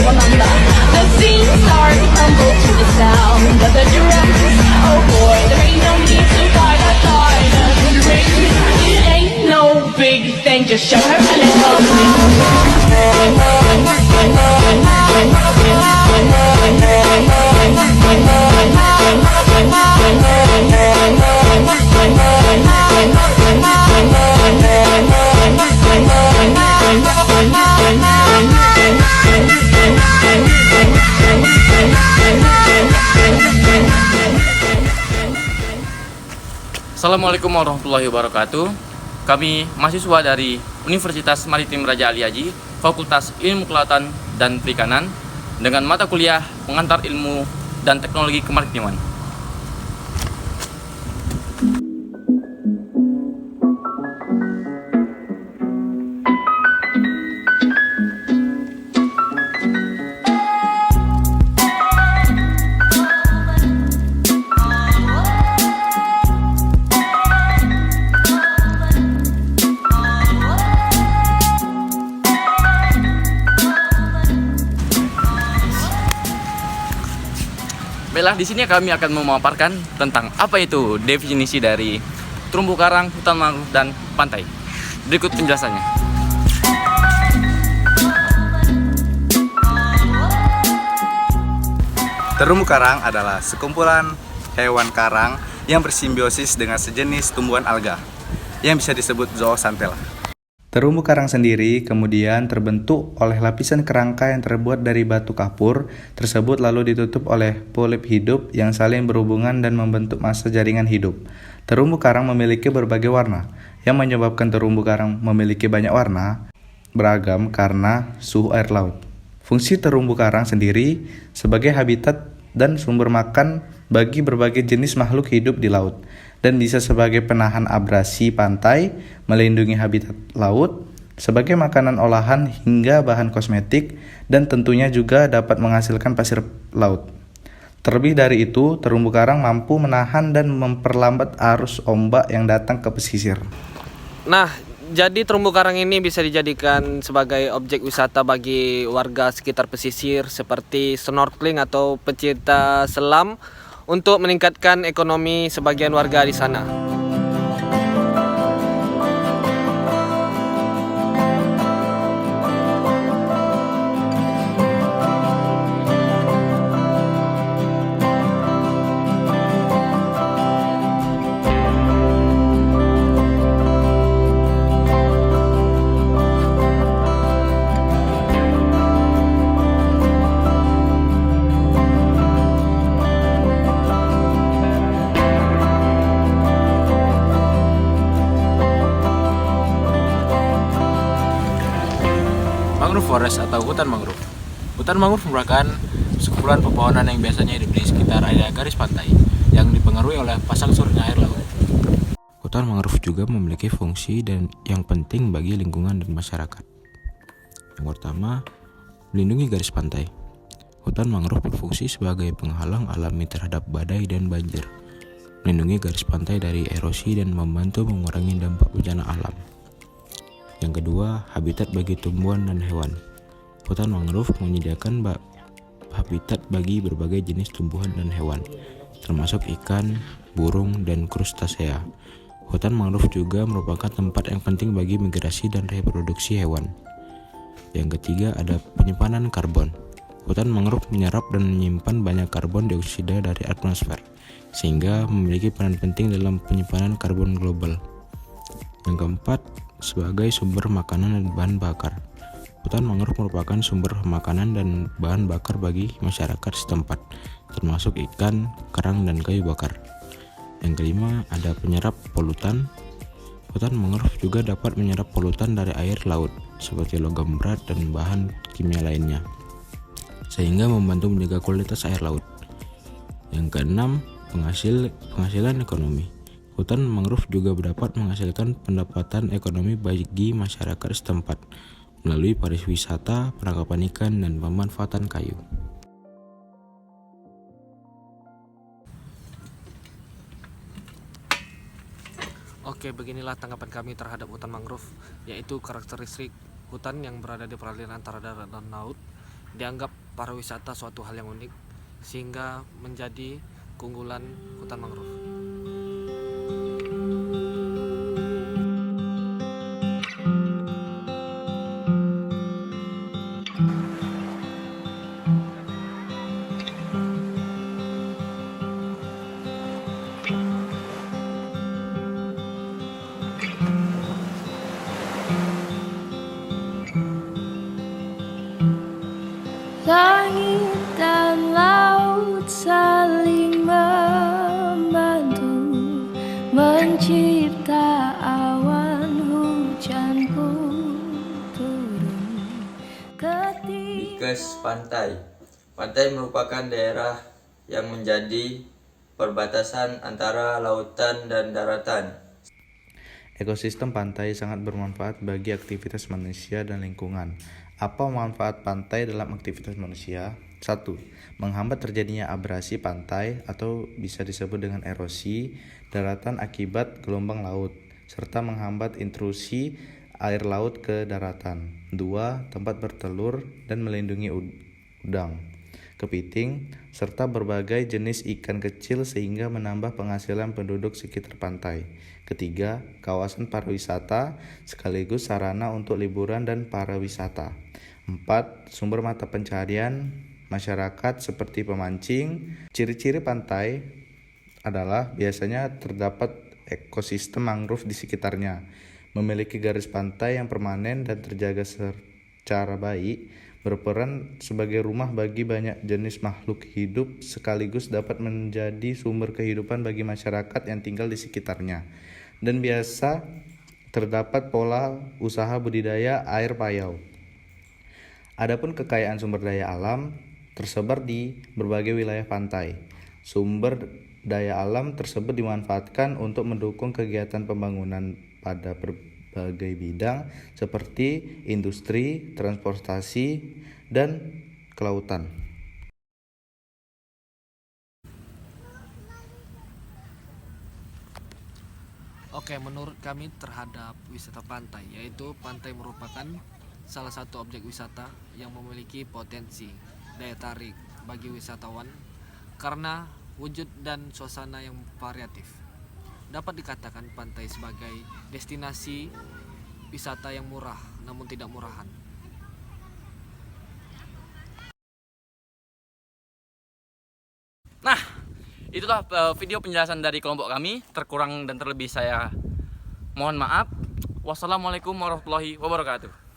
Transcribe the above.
remember. The scene starts to crumble to the sound of the drums. Oh boy, there ain't no need to fight a fight. It ain't no big thing, just show her a little Assalamualaikum warahmatullahi wabarakatuh. Kami mahasiswa dari Universitas Maritim Raja Ali Haji, Fakultas Ilmu Kelautan dan Perikanan, dengan mata kuliah Pengantar Ilmu dan Teknologi Kemaritiman. Baiklah, di sini kami akan memaparkan tentang apa itu definisi dari terumbu karang, hutan mangrove, dan pantai. Berikut penjelasannya. Terumbu karang adalah sekumpulan hewan karang yang bersimbiosis dengan sejenis tumbuhan alga yang bisa disebut zooxanthella. Terumbu karang sendiri kemudian terbentuk oleh lapisan kerangka yang terbuat dari batu kapur tersebut lalu ditutup oleh polip hidup yang saling berhubungan dan membentuk massa jaringan hidup. Terumbu karang memiliki berbagai warna. Yang menyebabkan terumbu karang memiliki banyak warna beragam karena suhu air laut. Fungsi terumbu karang sendiri sebagai habitat dan sumber makan bagi berbagai jenis makhluk hidup di laut, dan bisa sebagai penahan abrasi pantai, melindungi habitat laut, sebagai makanan olahan hingga bahan kosmetik, dan tentunya juga dapat menghasilkan pasir laut. Terlebih dari itu, terumbu karang mampu menahan dan memperlambat arus ombak yang datang ke pesisir. Nah, jadi terumbu karang ini bisa dijadikan sebagai objek wisata bagi warga sekitar pesisir seperti snorkeling atau pecinta selam untuk meningkatkan ekonomi sebagian warga di sana. Mangrove forest atau hutan mangrove. Hutan mangrove merupakan sekumpulan pepohonan yang biasanya hidup di sekitar area garis pantai yang dipengaruhi oleh pasang surutnya air laut. Hutan mangrove juga memiliki fungsi dan yang penting bagi lingkungan dan masyarakat. Yang pertama, melindungi garis pantai. Hutan mangrove berfungsi sebagai penghalang alami terhadap badai dan banjir, melindungi garis pantai dari erosi dan membantu mengurangi dampak bencana alam. Yang kedua, habitat bagi tumbuhan dan hewan. Hutan mangrove menyediakan habitat bagi berbagai jenis tumbuhan dan hewan, termasuk ikan, burung, dan krustasea. Hutan mangrove juga merupakan tempat yang penting bagi migrasi dan reproduksi hewan. Yang ketiga, ada penyimpanan karbon. Hutan mangrove menyerap dan menyimpan banyak karbon dioksida dari atmosfer, sehingga memiliki peran penting dalam penyimpanan karbon global. Yang keempat, sebagai sumber makanan dan bahan bakar. Hutan mangrove merupakan sumber makanan dan bahan bakar bagi masyarakat setempat, termasuk ikan, kerang, dan kayu bakar. Yang kelima, ada penyerap polutan. Hutan mangrove juga dapat menyerap polutan dari air laut, seperti logam berat dan bahan kimia lainnya, sehingga membantu menjaga kualitas air laut. Yang keenam, penghasilan ekonomi. Hutan mangrove juga dapat menghasilkan pendapatan ekonomi bagi masyarakat setempat melalui pariwisata, penangkapan ikan, dan pemanfaatan kayu. Oke, beginilah tanggapan kami terhadap hutan mangrove, yaitu karakteristik hutan yang berada di peralihan antara darat dan laut, dianggap pariwisata suatu hal yang unik sehingga menjadi keunggulan hutan mangrove. Langit dan laut saling membantu mencipta awan hujan pun turun ketika Bikes Pantai. Pantai merupakan daerah yang menjadi perbatasan antara lautan dan daratan. Ekosistem pantai sangat bermanfaat bagi aktivitas manusia dan lingkungan. Apa manfaat pantai dalam aktivitas manusia? 1. Menghambat terjadinya abrasi pantai atau bisa disebut dengan erosi daratan akibat gelombang laut, serta menghambat intrusi air laut ke daratan. 2. Tempat bertelur dan melindungi udang, kepiting, serta berbagai jenis ikan kecil sehingga menambah penghasilan penduduk sekitar pantai. Ketiga, kawasan pariwisata sekaligus sarana untuk liburan dan pariwisata. 4. Sumber mata pencaharian masyarakat seperti pemancing. Ciri-ciri pantai adalah biasanya terdapat ekosistem mangrove di sekitarnya, memiliki garis pantai yang permanen dan terjaga secara baik, berperan sebagai rumah bagi banyak jenis makhluk hidup sekaligus dapat menjadi sumber kehidupan bagi masyarakat yang tinggal di sekitarnya. Dan biasa terdapat pola usaha budidaya air payau. Adapun kekayaan sumber daya alam tersebar di berbagai wilayah pantai. Sumber daya alam tersebut dimanfaatkan untuk mendukung kegiatan pembangunan pada berbagai bidang seperti industri, transportasi, dan kelautan. Oke, menurut kami terhadap wisata pantai, yaitu pantai merupakan salah satu objek wisata yang memiliki potensi daya tarik bagi wisatawan karena wujud dan suasana yang variatif. Dapat dikatakan pantai sebagai destinasi wisata yang murah namun tidak murahan. Nah, itulah video penjelasan dari kelompok kami. Terkurang dan terlebih saya mohon maaf. Wassalamualaikum warahmatullahi wabarakatuh.